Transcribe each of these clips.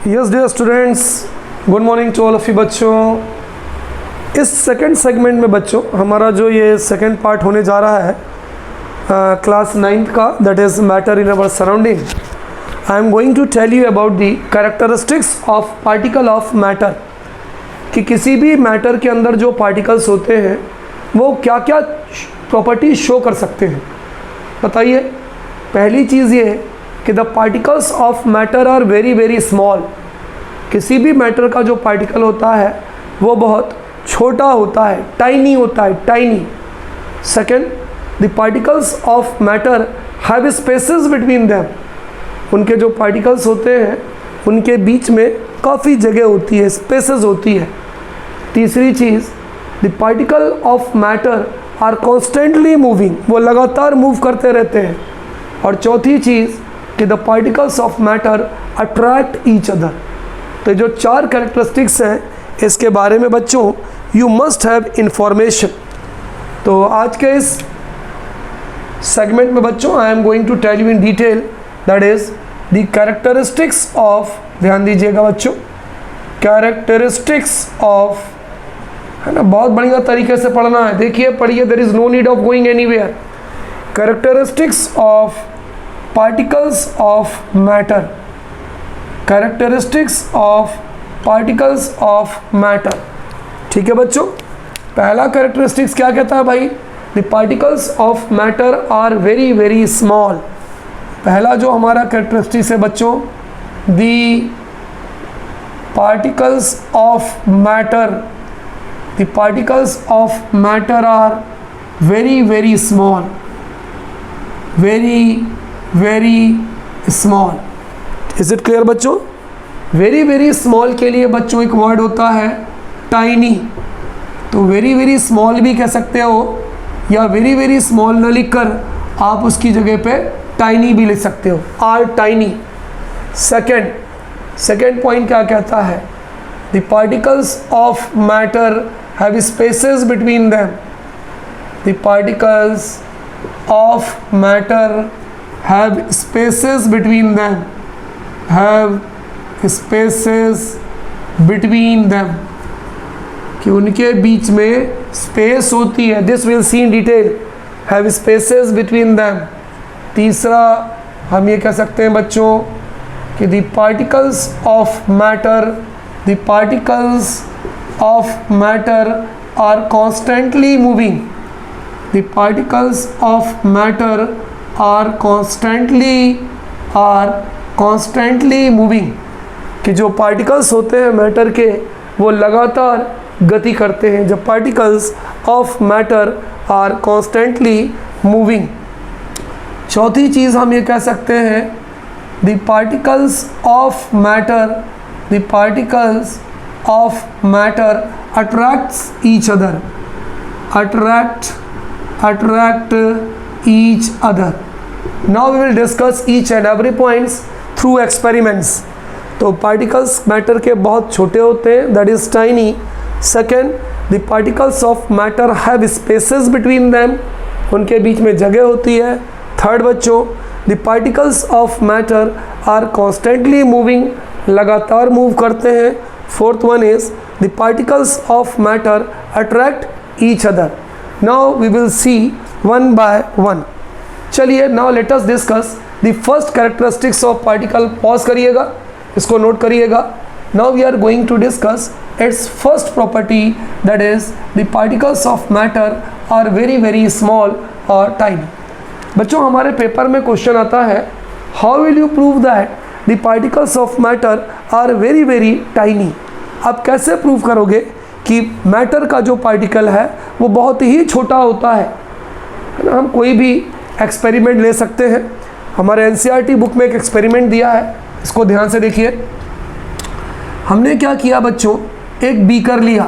Yes dear students, good morning to all of you बच्चों। इस second segment में बच्चों हमारा जो ये सेकंड पार्ट होने जा रहा है क्लास 9th का, that is matter in our surrounding. I am going to tell you about the characteristics of particle of matter, कि किसी भी मैटर के अंदर जो पार्टिकल्स होते हैं वो क्या क्या प्रॉपर्टीज शो कर सकते हैं। बताइए, पहली चीज़ ये है कि the particles of matter are very very small. किसी भी मैटर का जो पार्टिकल होता है वो बहुत छोटा होता है, टाइनी होता है, tiny. Second, the particles of matter have spaces between them. उनके जो पार्टिकल्स होते हैं उनके बीच में काफ़ी जगह होती है, स्पेसेस होती है। तीसरी चीज़, the particle of matter are constantly moving, वो लगातार मूव करते रहते हैं। और चौथी चीज़ कि the particles of matter attract each other. तो जो चार कैरेक्टरिस्टिक्स हैं इसके बारे में बच्चों यू मस्ट हैव इंफॉर्मेशन। तो आज के इस सेगमेंट में बच्चों I am going to tell you in detail, that is the characteristics of, ध्यान दीजिएगा बच्चों, कैरेक्टरिस्टिक्स ऑफ, है ना, बहुत बढ़िया तरीके से पढ़ना है। देखिए, पढ़िए, there is no need of going anywhere. Characteristics of particles of matter, characteristics of particles of matter। ठीक है बच्चों, पहला कैरेक्टरिस्टिक्स क्या कहता है भाई? the particles of matter are very very small। पहला जो हमारा कैरेक्टरिस्टिक्स है बच्चों, the particles of matter, the particles of matter are very very small, very very small. Is it clear बच्चों? वेरी वेरी स्मॉल के लिए बच्चों एक वर्ड होता है टाइनी। तो वेरी वेरी स्मॉल भी कह सकते हो, या वेरी वेरी स्मॉल न लिखकर आप उसकी जगह पे टाइनी भी लिख सकते हो, आर टाइनी। सेकेंड पॉइंट क्या कहता है? The particles of matter have spaces between them. The particles of matter have spaces between them, have spaces between them, कि उनके बीच में स्पेस होती है। This will see in detail, have spaces between them। तीसरा हम ये कह सकते हैं बच्चों कि the particles of matter, the particles of matter are constantly moving। the particles of matter are constantly moving, कि जो पार्टिकल्स होते हैं मैटर के वो लगातार गति करते हैं। जब particles of matter are constantly moving. चौथी चीज़ हम ये कह सकते हैं, the particles of matter attracts each other, attract each other। Now we will discuss each and every points through experiments। तो particles matter के बहुत छोटे होते हैं, that is tiny। Second, the particles of matter have spaces between them, उनके बीच में जगह होती है। Third बच्चों, the particles of matter are constantly moving, लगातार मूव करते हैं। Fourth one is the particles of matter attract each other। Now we will see one by one। चलिए, now let us discuss the first characteristics of particle। Pause करिएगा, इसको note करिएगा। Now we are going to discuss its first property, that is the particles of matter are very very small or tiny। बच्चों, हमारे paper में question आता है, how will you prove that the particles of matter are very very tiny। आप कैसे prove करोगे कि matter का जो पार्टिकल है वो बहुत ही छोटा होता है ना? हम कोई भी एक्सपेरिमेंट ले सकते हैं। हमारे एनसीईआरटी बुक में एक एक्सपेरिमेंट दिया है, इसको ध्यान से देखिए। हमने क्या किया बच्चों, एक बीकर लिया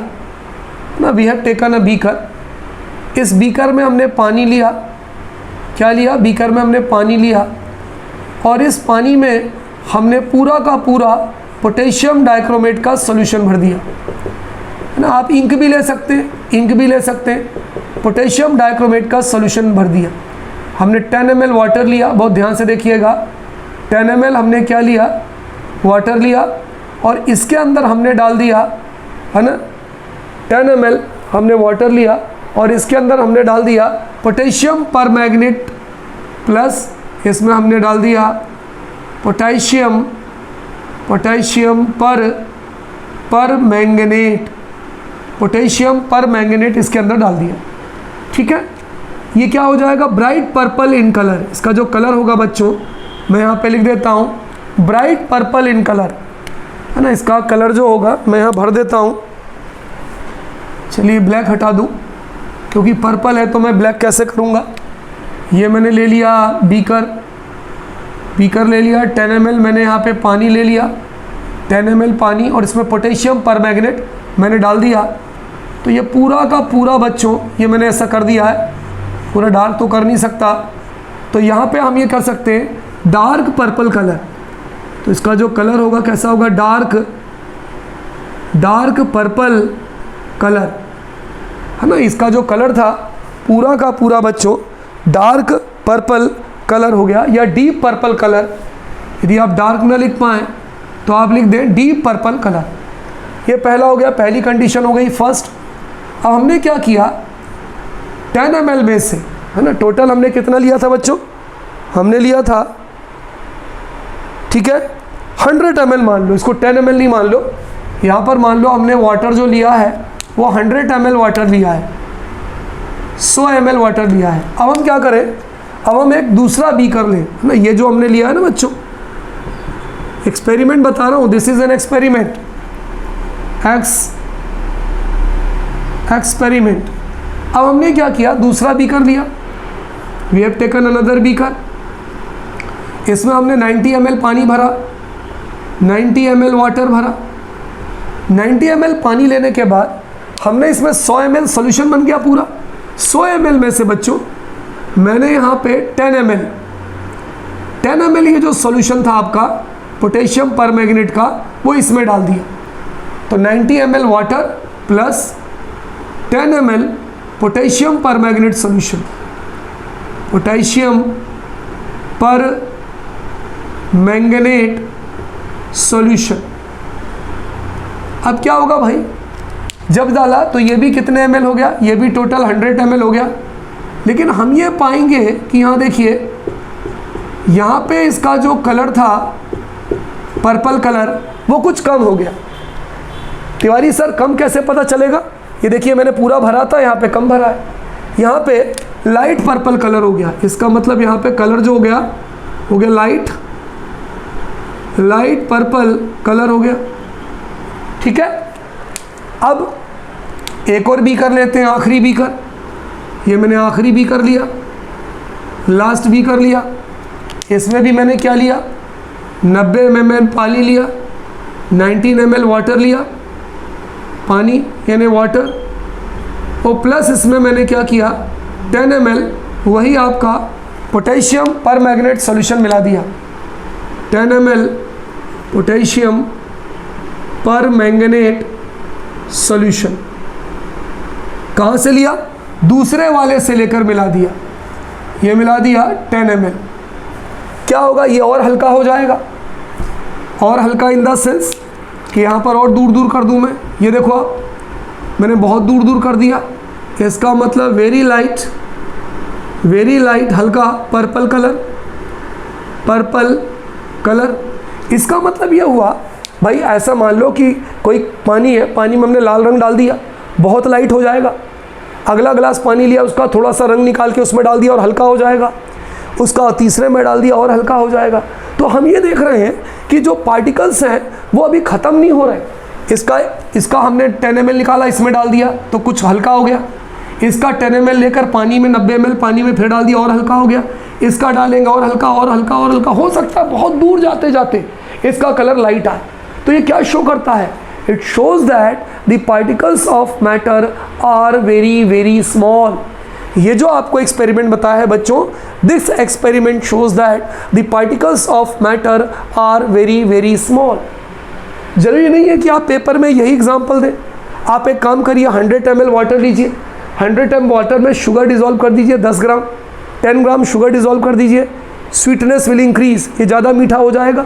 ना, we have taken a beaker. इस बीकर में हमने पानी लिया। क्या लिया? बीकर में हमने पानी लिया, और इस पानी में हमने पूरा का पूरा पोटेशियम डाइक्रोमेट का सॉल्यूशन भर दिया ना। आप इंक भी ले सकते हैं, पोटेशियम डाइक्रोमेट का सॉल्यूशन भर दिया। हमने 10 ml वाटर लिया, बहुत ध्यान से देखिएगा। 10 ml हमने क्या लिया? वाटर लिया, और इसके अंदर हमने डाल दिया, है ना, 10 ml हमने वाटर लिया और इसके अंदर हमने डाल दिया पोटेशियम परमैंगनेट प्लस इसमें हमने डाल दिया पोटेशियम परमैंगनेट, पोटेशियम परमैंगनेट इसके अंदर डाल दिया। ठीक है, ये क्या हो जाएगा, ब्राइट पर्पल इन कलर। इसका जो कलर होगा बच्चों, मैं यहाँ पे लिख देता हूँ ब्राइट पर्पल इन कलर, है ना। इसका कलर जो होगा मैं यहाँ भर देता हूँ। चलिए ब्लैक हटा दूँ, क्योंकि पर्पल है तो मैं ब्लैक कैसे करूँगा। ये मैंने ले लिया बीकर ले लिया, 10 ml मैंने यहाँ पे पानी ले लिया, 10 ml पानी, और इसमें पोटेशियम परमैंगनेट मैंने डाल दिया। तो ये पूरा का पूरा बच्चों, ये मैंने ऐसा कर दिया है, पूरा डार्क तो कर नहीं सकता, तो यहाँ पे हम ये कर सकते हैं डार्क पर्पल कलर। तो इसका जो कलर होगा कैसा होगा, डार्क पर्पल कलर, है ना। इसका जो कलर था पूरा का पूरा बच्चों डार्क पर्पल कलर हो गया, या डीप पर्पल कलर। यदि आप डार्क न लिख पाएँ तो आप लिख दें डीप पर्पल कलर। ये पहला हो गया, पहली कंडीशन हो गई फर्स्ट। अब हमने क्या किया, 10 ml में से, है ना, टोटल हमने कितना लिया था बच्चों, हमने लिया था, ठीक है, 100 ml मान लो, इसको 10 ml नहीं मान लो, यहाँ पर मान लो हमने वाटर जो लिया है वो 100 ml वाटर लिया है, 100 ml वाटर लिया है। अब हम क्या करें, अब हम एक दूसरा बीकर लें, है ना। ये जो हमने लिया है ना बच्चों, एक्सपेरिमेंट बता रहा हूँ, this is an experiment, experiment. अब हमने क्या किया, दूसरा बीकर लिया, we have taken another beaker, इसमें हमने 90 ml पानी भरा, 90 ml वाटर भरा। 90 ml पानी लेने के बाद हमने इसमें 100 ml सोल्यूशन बन गया पूरा। 100 ml में से बच्चों मैंने यहाँ पे 10 ml ये जो सोल्यूशन था आपका पोटेशियम परमैंगनेट का, वो इसमें डाल दिया। तो 90 ml water plus 10 ml potassium permanganate solution, potassium permanganate solution. अब क्या होगा भाई, जब डाला तो ये भी कितने ml हो गया, ये भी टोटल 100 ml हो गया। लेकिन हम ये पाएंगे कि यहाँ देखिए, यहाँ पे इसका जो कलर था पर्पल कलर वो कुछ कम हो गया। तिवारी सर कम कैसे पता चलेगा, ये देखिए मैंने पूरा भरा था, यहाँ पे कम भरा है, यहाँ पे लाइट पर्पल कलर हो गया। इसका मतलब यहाँ पे कलर जो हो गया लाइट पर्पल कलर हो गया। ठीक है, अब एक और बीकर लेते हैं, आखिरी बीकर। ये मैंने आखिरी बीकर लिया, लास्ट बीकर लिया। इसमें भी मैंने क्या लिया, 90 ml पानी लिया, 19 ml वाटर लिया, पानी यानी वाटर, और प्लस इसमें मैंने क्या किया, 10 ml वही आपका पोटेशियम परमैंगनेट सॉल्यूशन मिला दिया। 10 ml पोटेशियम परमैंगनेट सॉल्यूशन कहाँ से लिया, दूसरे वाले से लेकर मिला दिया। ये मिला दिया 10 ml। क्या होगा, ये और हल्का हो जाएगा, और हल्का इन द सेंस कि यहाँ पर और दूर दूर कर दूँ मैं। ये देखो आप, मैंने बहुत दूर दूर कर दिया। इसका मतलब वेरी लाइट हल्का पर्पल कलर। इसका मतलब ये हुआ भाई, ऐसा मान लो कि कोई पानी है, पानी में हमने लाल रंग डाल दिया, बहुत लाइट हो जाएगा। अगला गिलास पानी लिया, उसका थोड़ा सा रंग निकाल के उसमें डाल दिया और हल्का हो जाएगा। उसका तीसरे में डाल दिया और हल्का हो जाएगा। तो हम ये देख रहे हैं कि जो पार्टिकल्स हैं वो अभी ख़त्म नहीं हो रहे। इसका हमने 10 ml निकाला, इसमें डाल दिया तो कुछ हल्का हो गया। इसका 10 ml लेकर पानी में 90 ml पानी में फिर डाल दिया और हल्का हो गया। इसका डालेंगे और हल्का हो सकता है बहुत दूर जाते जाते इसका कलर लाइट आए। तो ये क्या शो करता है, it shows that the particles of matter are very small. ये जो आपको एक्सपेरिमेंट बताया है बच्चों, this experiment shows that the particles of matter are very small. जरूरी नहीं है कि आप पेपर में यही एग्जाम्पल दें। आप एक काम करिए, 100 ml वाटर लीजिए, 100 ml वाटर में शुगर डिज़ोल्व कर दीजिए 10 ग्राम, 10 ग्राम शुगर डिज़ोल्व कर दीजिए, स्वीटनेस विल इंक्रीज, ये ज़्यादा मीठा हो जाएगा।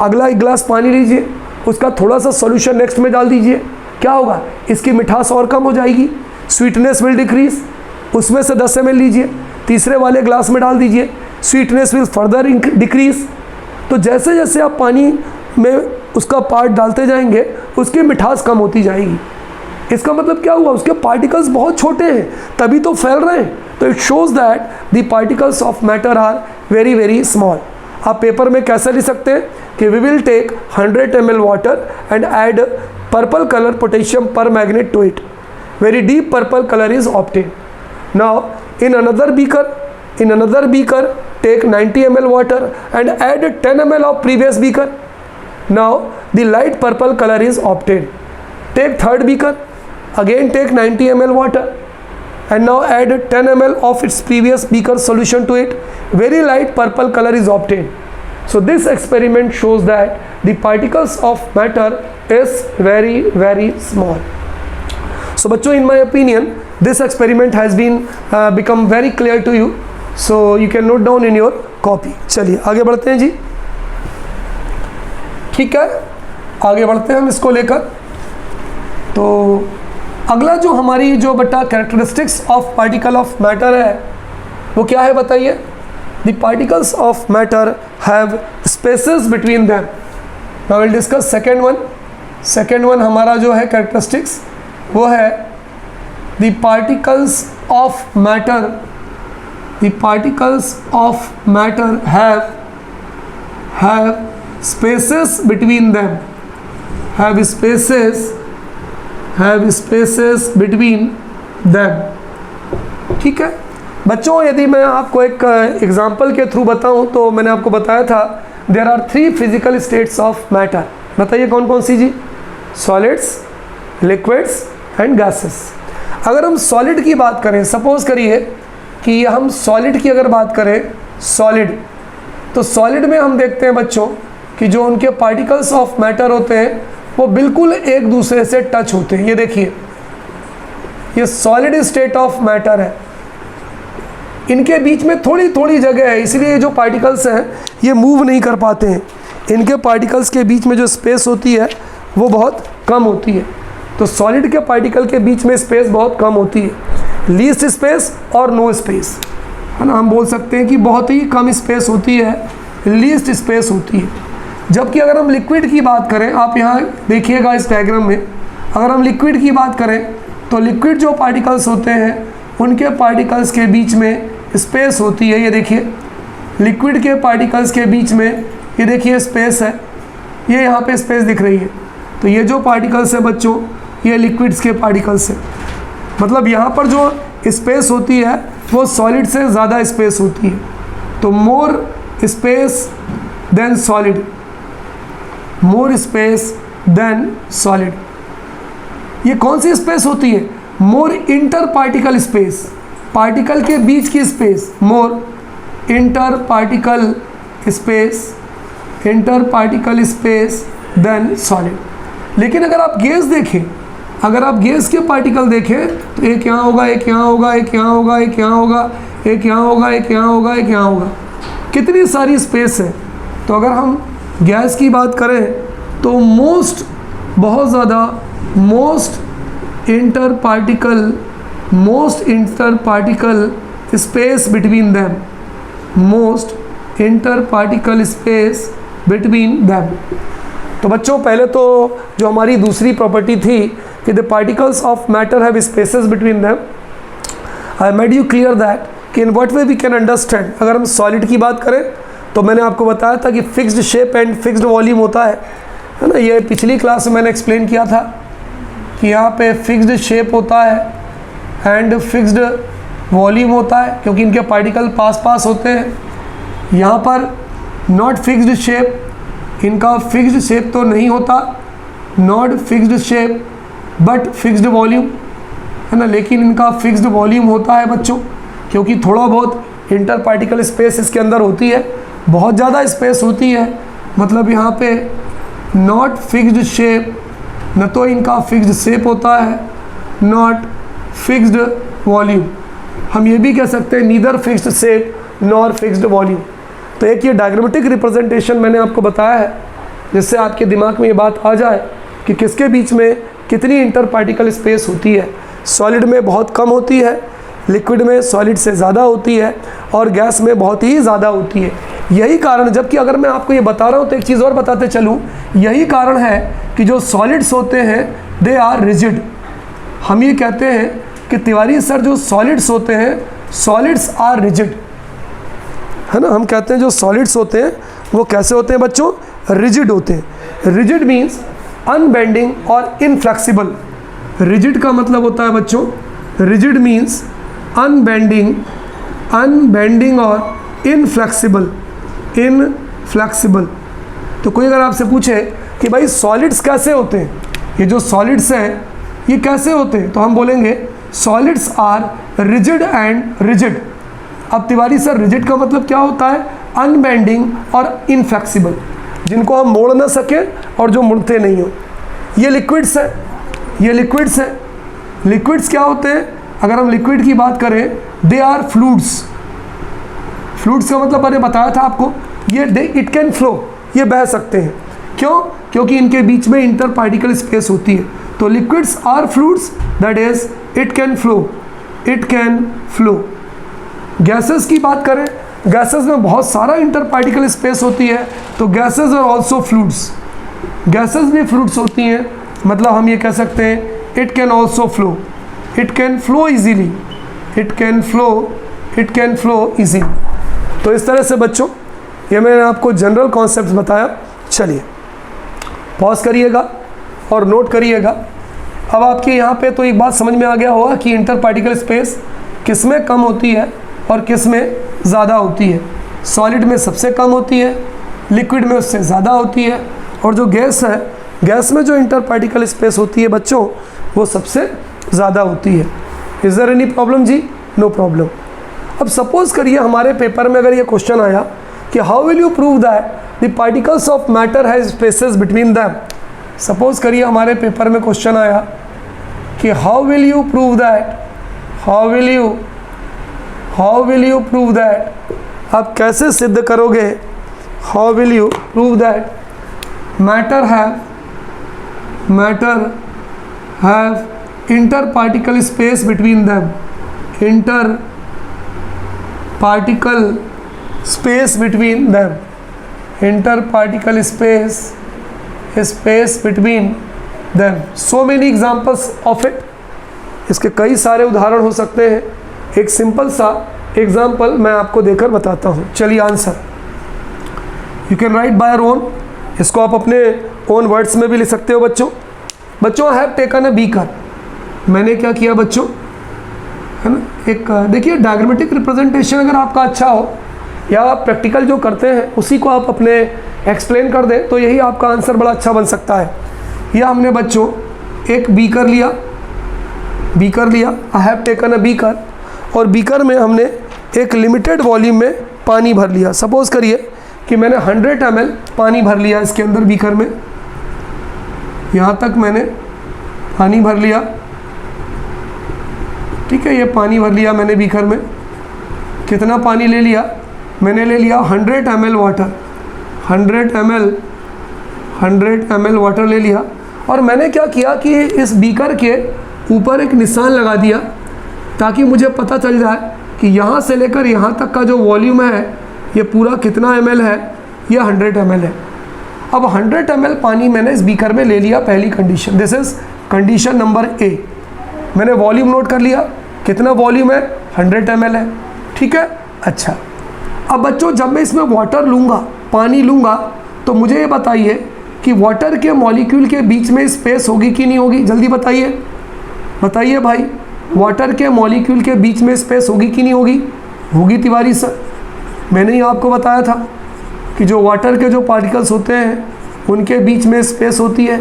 अगला एक गिलास पानी लीजिए, उसका थोड़ा सा सॉल्यूशन नेक्स्ट में डाल दीजिए, क्या होगा, इसकी मिठास और कम हो जाएगी, स्वीटनेस विल डिक्रीज। उसमें से 10 ml लीजिए, तीसरे वाले ग्लास में डाल दीजिए, स्वीटनेस विल फर्दर डिक्रीज। तो जैसे जैसे आप पानी में उसका पार्ट डालते जाएंगे उसकी मिठास कम होती जाएगी। इसका मतलब क्या हुआ, उसके पार्टिकल्स बहुत छोटे हैं तभी तो फैल रहे हैं। तो it shows that the particles of matter are very very small. आप पेपर में कैसे लिख सकते हैं कि we will take 100 ml water and add purple colour potassium permanganate to it, very deep purple colour is obtain. Now in another beaker take 90 ml water and add 10 ml of previous beaker. Now the light purple color is obtained. Take third beaker, again take 90 ml water and now add 10 ml of its previous beaker solution to it, very light purple color is obtained. So this experiment shows that the particles of matter is very very small. So बच्चों, in my opinion this experiment has been become very clear to you, so you can note down in your copy. चलिए आगे बढ़ते हैं जी, ठीक है, आगे बढ़ते हैं हम इसको लेकर। तो अगला जो हमारी जो बेटा characteristics of particle of matter है वो क्या है बताइए। The particles of matter have spaces between them. Now will discuss second one हमारा जो है कैरेक्टरिस्टिक्स वो है the particles of matter have spaces between them, have spaces between them। ठीक है बच्चों, यदि मैं आपको एक एग्जांपल के थ्रू बताऊं तो मैंने आपको बताया था there are 3 physical states of matter. बताइए कौन कौन सी जी, सॉलिड्स, लिक्विड्स एंड गैसेस। अगर हम सॉलिड की बात करें, सपोज करिए कि हम सॉलिड की अगर बात करें, सॉलिड, तो सॉलिड में हम देखते हैं बच्चों कि जो उनके पार्टिकल्स ऑफ मैटर होते हैं वो बिल्कुल एक दूसरे से टच होते हैं। ये देखिए, ये सॉलिड स्टेट ऑफ मैटर है, इनके बीच में थोड़ी थोड़ी जगह है, इसलिए जो पार्टिकल्स हैं ये मूव नहीं कर पाते हैं। इनके पार्टिकल्स के बीच में जो स्पेस होती है वो बहुत कम होती है। तो सॉलिड के पार्टिकल के बीच में स्पेस बहुत कम होती है, लीस्ट स्पेस और नो स्पेस, है ना। हम बोल सकते हैं कि बहुत ही कम स्पेस होती है, लीस्ट स्पेस होती है। जबकि अगर हम लिक्विड की बात करें, आप यहाँ देखिएगा इस डायग्राम में, अगर हम लिक्विड की बात करें तो लिक्विड जो पार्टिकल्स होते हैं उनके पार्टिकल्स के बीच में स्पेस होती है। ये देखिए, लिक्विड के पार्टिकल्स के बीच में ये देखिए स्पेस है, ये यहाँ पे स्पेस दिख रही है। तो ये जो पार्टिकल्स है बच्चों, ये लिक्विड्स के पार्टिकल्स है, मतलब यहाँ पर जो स्पेस होती है वो सॉलिड से ज़्यादा स्पेस होती है। तो more space than solid, more space than solid. ये कौन सी स्पेस होती है, more inter particle space, particle के बीच की space, more inter particle space, inter particle space than solid. लेकिन अगर आप गैस देखें, अगर आप गैस के पार्टिकल देखें तो एक यहाँ होगा, एक यहाँ होगा, एक यहाँ होगा, एक यहाँ होगा, एक यहाँ होगा, एक यहाँ होगा, एक यहाँ होगा, कितनी सारी स्पेस है। तो अगर हम गैस की बात करें तो मोस्ट, बहुत ज़्यादा, most inter particle space between them, most inter particle space between them. तो बच्चों, पहले तो जो हमारी दूसरी प्रॉपर्टी थी कि the particles of matter have spaces between them, I made you clear that कि in what way we can understand. अगर हम सॉलिड की बात करें तो मैंने आपको बताया था कि fixed shape and fixed volume होता है ना। ये पिछली क्लास में मैंने एक्सप्लेन किया था कि यहाँ पे फिक्स्ड शेप होता है एंड फिक्स्ड वॉल्यूम होता है, क्योंकि इनके पार्टिकल पास पास होते हैं। यहाँ पर नॉट फिक्स्ड शेप, इनका फिक्स्ड शेप तो नहीं होता, not fixed shape but fixed volume, है ना। लेकिन इनका फिक्स्ड वॉल्यूम होता है बच्चों, क्योंकि थोड़ा बहुत इंटर पार्टिकल स्पेस इसके अंदर होती है, बहुत ज़्यादा स्पेस होती है। मतलब यहाँ पे नॉट फिक्स्ड शेप, न तो इनका फिक्स्ड शेप होता है, नॉट फिक्स्ड वॉल्यूम। हम ये भी कह सकते हैं neither fixed shape nor fixed volume. तो एक ये डायग्रामेटिक रिप्रेजेंटेशन मैंने आपको बताया है जिससे आपके दिमाग में ये बात आ जाए कि किसके बीच में कितनी इंटर पार्टिकल स्पेस होती है। सॉलिड में बहुत कम होती है, लिक्विड में सॉलिड से ज़्यादा होती है, और गैस में बहुत ही ज़्यादा होती है। यही कारण, जबकि अगर मैं आपको ये बता रहा हूँ तो एक चीज़ और बताते चलूँ, यही कारण है कि जो सॉलिड्स होते हैं दे आर रिजिड। हम ये कहते हैं कि तिवारी सर जो सॉलिड्स होते हैं, सॉलिड्स आर रिजिड, है ना। हम कहते हैं जो सॉलिड्स होते हैं वो कैसे होते हैं बच्चों, रिजिड होते हैं। रिजिड मीन्स अनबेंडिंग और इनफ्लेक्सिबल। रिजिड का मतलब होता है बच्चों, रिजिड मीन्स अनबेंडिंग, अनबेंडिंग और इनफ्लेक्सिबल, इनफ्लेक्सिबल। तो कोई अगर आपसे पूछे कि भाई सॉलिड्स कैसे होते हैं, ये जो सॉलिड्स हैं ये कैसे होते हैं, तो हम बोलेंगे solids are rigid and rigid. अब तिवारी सर रिजिड का मतलब क्या होता है, अनबेंडिंग और इनफ्लेक्सिबल, जिनको हम मोड़ ना सकें और जो मुड़ते नहीं हो। ये लिक्विड्स हैं, ये लिक्विड्स हैं। लिक्विड्स क्या होते हैं, अगर हम लिक्विड की बात करें, दे आर फ्लूइड्स। फ्लूइड्स का मतलब मैंने बताया था आपको, ये इट कैन फ्लो, ये बह सकते हैं। क्यों, क्योंकि इनके बीच में इंटर पार्टिकल स्पेस होती है। तो liquids are fluids, that is it can flow, it can flow. Gases की बात करें, गैसेस में बहुत सारा इंटर पार्टिकल स्पेस होती है, तो gases are also fluids. Gases भी फ्लूइड्स होती हैं, मतलब हम ये कह सकते हैं it can also flow, it can flow easily, it can flow, it can flow easily. तो इस तरह से बच्चों ये मैंने आपको जनरल कॉन्सेप्ट्स बताया। चलिए पॉज करिएगा और नोट करिएगा। अब आपके यहाँ पे तो एक बात समझ में आ गया होगा कि इंटर पार्टिकल स्पेस किस में कम होती है और किस में ज़्यादा होती है। सॉलिड में सबसे कम होती है, लिक्विड में उससे ज़्यादा होती है, और जो गैस है, गैस में जो इंटर पार्टिकल स्पेस होती है बच्चों वो सबसे ज़्यादा होती है। इज़ देयर एनी प्रॉब्लम जी? No problem. अब सपोज करिए हमारे पेपर में अगर ये क्वेश्चन आया कि how will you prove that the particles of matter has spaces between them. Suppose करिए हमारे पेपर में क्वेश्चन आया कि how will you prove that, how will you prove that, आप कैसे सिद्ध करोगे, how will you prove that matter have inter particle space between them, inter particle space between them, inter particle space between them. So many examples of it. इसके कई सारे उदाहरण हो सकते हैं। एक सिंपल सा एग्जाम्पल मैं आपको देकर बताता हूँ। चलिए answer you can write by your own. इसको आप अपने ओन वर्ड्स में भी लिख सकते हो बच्चों। बच्चों, I have taken a beaker. मैंने क्या किया बच्चों, है ना, एक देखिए डायग्रामेटिक रिप्रेजेंटेशन अगर आपका अच्छा हो या आप प्रैक्टिकल जो करते हैं उसी को आप अपने एक्सप्लेन कर दें तो यही आपका आंसर बड़ा अच्छा बन सकता है। या हमने बच्चों एक बीकर लिया, I have taken a beaker, और बीकर में हमने एक लिमिटेड वॉल्यूम में पानी भर लिया। सपोज करिए कि मैंने 100 ml पानी भर लिया इसके अंदर बीकर में, यहाँ तक मैंने पानी भर लिया, ठीक है। ये पानी भर लिया मैंने बीकर में। कितना पानी ले लिया, मैंने ले लिया 100 ml वाटर, 100 ml वाटर ले लिया। और मैंने क्या किया कि इस बीकर के ऊपर एक निशान लगा दिया ताकि मुझे पता चल जाए कि यहाँ से लेकर यहाँ तक का जो वॉल्यूम है ये पूरा कितना ml है, ये 100 ml है। अब 100 ml पानी मैंने इस बीकर में ले लिया, पहली condition. This is condition number A. मैंने वॉल्यूम नोट कर लिया, कितना वॉल्यूम है, 100 ml है, ठीक है। अच्छा, अब बच्चों जब मैं इसमें वाटर लूँगा, पानी लूँगा, तो मुझे ये बताइए कि वाटर के मॉलिक्यूल के बीच में स्पेस होगी कि नहीं होगी, जल्दी बताइए, बताइए भाई, वाटर के मॉलिक्यूल के बीच में स्पेस होगी कि नहीं होगी? होगी तिवारी सर। मैंने ही आपको बताया था कि जो वाटर के जो पार्टिकल्स होते हैं उनके बीच में स्पेस होती है।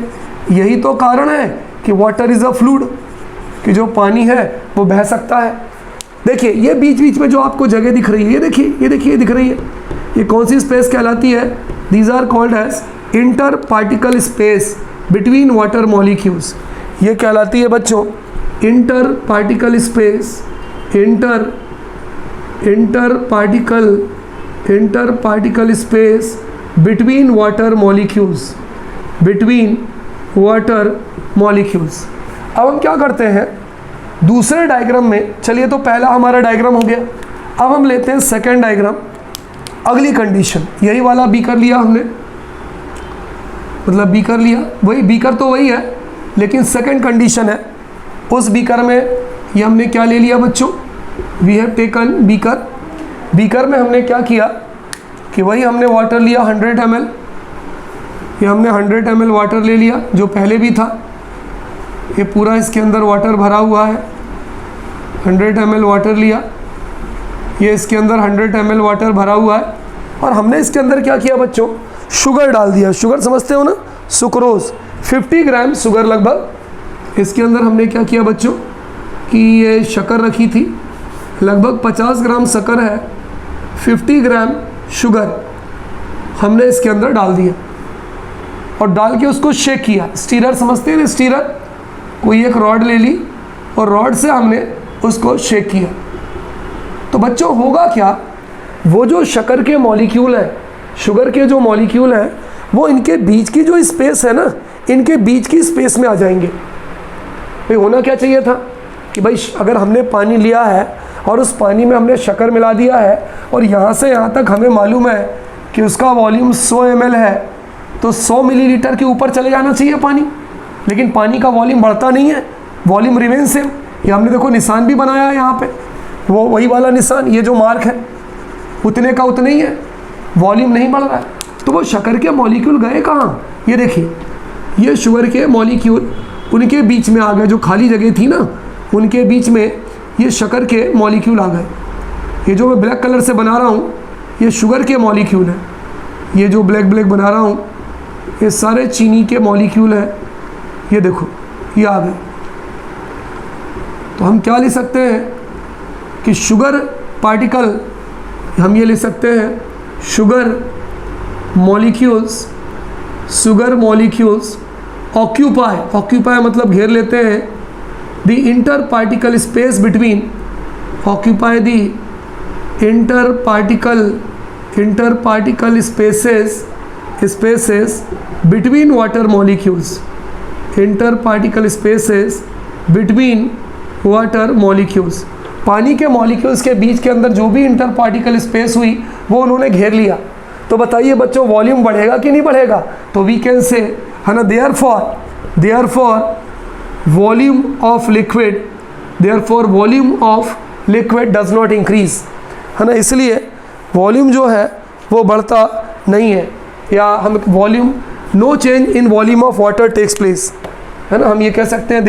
यही तो कारण है कि वाटर इज़ अ फ्लूइड, कि जो पानी है वो बह सकता है। देखिए ये बीच बीच में जो आपको जगह दिख रही है, ये देखिए, ये देखिए, दिख रही है, ये कौन सी स्पेस कहलाती है? These are called as inter particle space between water molecules. ये कहलाती है बच्चों inter particle space, inter particle space between water molecules, between water molecules। अब हम क्या करते हैं दूसरे डायग्राम में, चलिए तो पहला हमारा डायग्राम हो गया, अब हम लेते हैं सेकेंड डायग्राम। अगली कंडीशन, यही वाला बीकर लिया हमने, मतलब बीकर लिया, वही बीकर तो वही है लेकिन सेकेंड कंडीशन है। उस बीकर में ये हमने क्या ले लिया बच्चों, we have taken beaker. Beaker में हमने क्या किया कि वही हमने वाटर लिया 100 ml, ये हमने 100 ml वाटर ले लिया जो पहले भी था, ये पूरा इसके अंदर वाटर भरा हुआ है। 100 ml वाटर लिया, ये इसके अंदर 100 ml वाटर भरा हुआ है और हमने इसके अंदर क्या किया बच्चों, शुगर डाल दिया। शुगर समझते हो ना, सुक्रोज, 50 ग्राम शुगर लगभग। इसके अंदर हमने क्या किया बच्चों कि ये शक्कर रखी थी, लगभग 50 ग्राम शक्कर है, 50 ग्राम शुगर हमने इसके अंदर डाल दिया और डाल के उसको शेक किया। स्टीरर समझते हैं ना, स्टीरर, कोई एक रॉड ले ली और रॉड से हमने उसको शेक किया। तो बच्चों होगा क्या, वो जो शक्कर के मॉलिक्यूल हैं, शुगर के जो मॉलिक्यूल हैं, वो इनके बीच की जो स्पेस है ना, इनके बीच की स्पेस में आ जाएंगे। भाई होना क्या चाहिए था कि भाई अगर हमने पानी लिया है और उस पानी में हमने शक्कर मिला दिया है और यहाँ से यहाँ तक हमें मालूम है कि उसका वॉल्यूम 100 ml है, तो 100 मिलीलीटर के ऊपर चले जाना चाहिए पानी, लेकिन पानी का वॉल्यूम बढ़ता नहीं है, वॉल्यूम रिमेन सेम। ये हमने देखो निशान भी बनाया है यहाँ पे, वो वही वाला निशान, ये जो मार्क है उतने का उतने ही है, वॉल्यूम नहीं बढ़ रहा है। तो वो शक्कर के मॉलिक्यूल गए कहाँ, ये देखिए, ये शुगर के मॉलिक्यूल उनके बीच में आ गए, जो खाली जगह थी ना उनके बीच में ये शक्कर के मॉलिक्यूल आ गए। ये जो मैं ब्लैक कलर से बना रहा हूँ ये शुगर के मॉलिक्यूल है, ये जो ब्लैक ब्लैक बना रहा हूँ ये सारे चीनी के मॉलिक्यूल हैं, ये देखो ये आ गए। तो हम क्या ले सकते हैं कि शुगर पार्टिकल, हम ये ले सकते हैं sugar molecules, sugar molecules occupy, occupy मतलब घेर लेते हैं, the inter particle space between, occupy the inter particle spaces between water molecules, inter particle spaces between water molecules. पानी के मॉलिक्यूल्स के बीच के अंदर जो भी इंटर पार्टिकल स्पेस हुई वो उन्होंने घेर लिया। तो बताइए बच्चों वॉल्यूम बढ़ेगा कि नहीं बढ़ेगा, तो वी कैन से है ना, therefore volume of liquid does not increase, है ना, इसलिए वॉल्यूम जो है वो बढ़ता नहीं है, या हम volume, no change in volume of water takes place, है ना, हम ये कह सकते हैं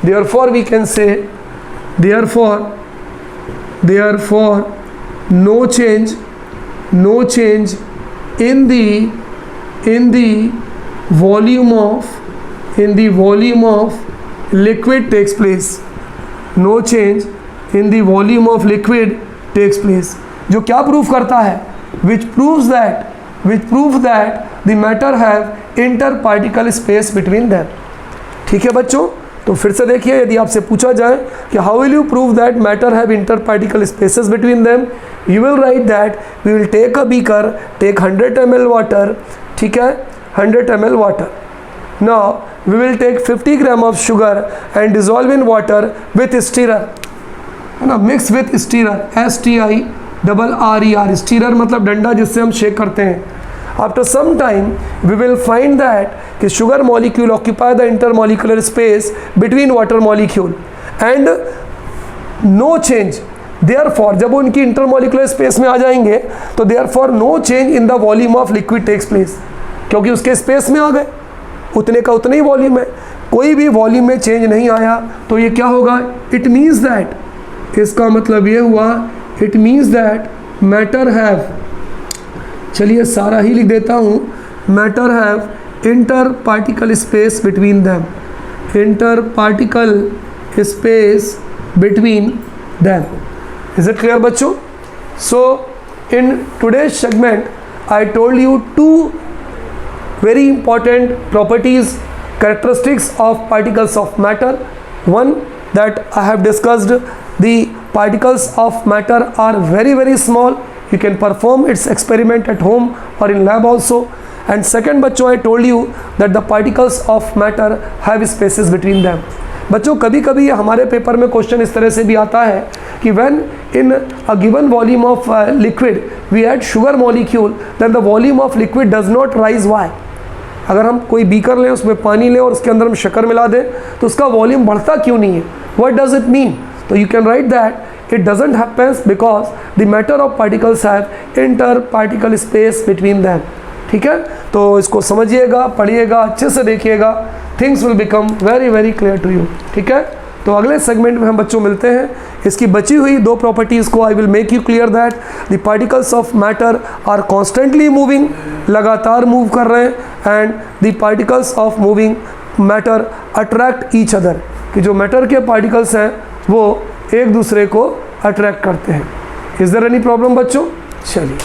therefore we can say therefore no change in the volume of liquid takes place, no change in the volume of liquid takes place, जो क्या proof करता है, which proves that the matter have interparticle space between them। ठीक है बच्चों, तो फिर से देखिए, यदि आपसे पूछा जाए कि how will you prove that matter have inter particle spaces between them, you will write that we will take a beaker, take 100 ml water, ठीक है, 100 ml water, now we will take 50 gram of sugar and dissolve in water with stirrer, है ना, mix with stirrer, STIRRER, stirrer मतलब डंडा जिससे हम shake करते हैं। After some time, we will find that the sugar molecule occupy the intermolecular space between water molecule and no change. Therefore, जब उनकी intermolecular space में आ जाएंगे तो therefore no change in the volume of liquid takes place, क्योंकि उसके space में आ गए, उतने का उतना ही वॉल्यूम है, कोई भी वॉल्यूम में चेंज नहीं आया, तो ये क्या होगा, इट मीन्स दैट, इसका मतलब ये हुआ, it means that matter have, चलिए सारा ही लिख देता हूँ, matter have inter particle space between them, inter particle space between them. Is it clear बच्चों? So in today's segment I told you two very important properties, characteristics of particles of matter. One, that I have discussed, the particles of matter are very small You can perform its experiment at home or in lab also. And second बच्चों, I told you that the particles of matter have spaces between them. बच्चों कभी कभी हमारे paper में question इस तरह से भी आता है कि when in a given volume of liquid we add sugar molecule, then the volume of liquid does not rise. Why? अगर हम कोई बीकर लें, उसमें पानी लें और उसके अंदर हम शक्कर मिला दें तो उसका वॉल्यूम बढ़ता क्यों नहीं है? What does it mean? तो you can write that it doesn't happen because the matter of particles have interparticle space between them. ठीक है, तो इसको समझिएगा, पढ़िएगा, अच्छे से देखिएगा, things will become very very clear to you. ठीक है, तो अगले सेगमेंट में हम बच्चों मिलते हैं. इसकी बची हुई दो प्रॉपर्टीज़ को I will make you clear that the particles of matter are constantly moving, लगातार मूव कर रहे हैं, and the particles of moving matter attract each other, कि जो मैटर के पार्टिकल्स हैं वो एक दूसरे को अट्रैक्ट करते हैं. इज़ देयर एनी प्रॉब्लम बच्चों? चलिए.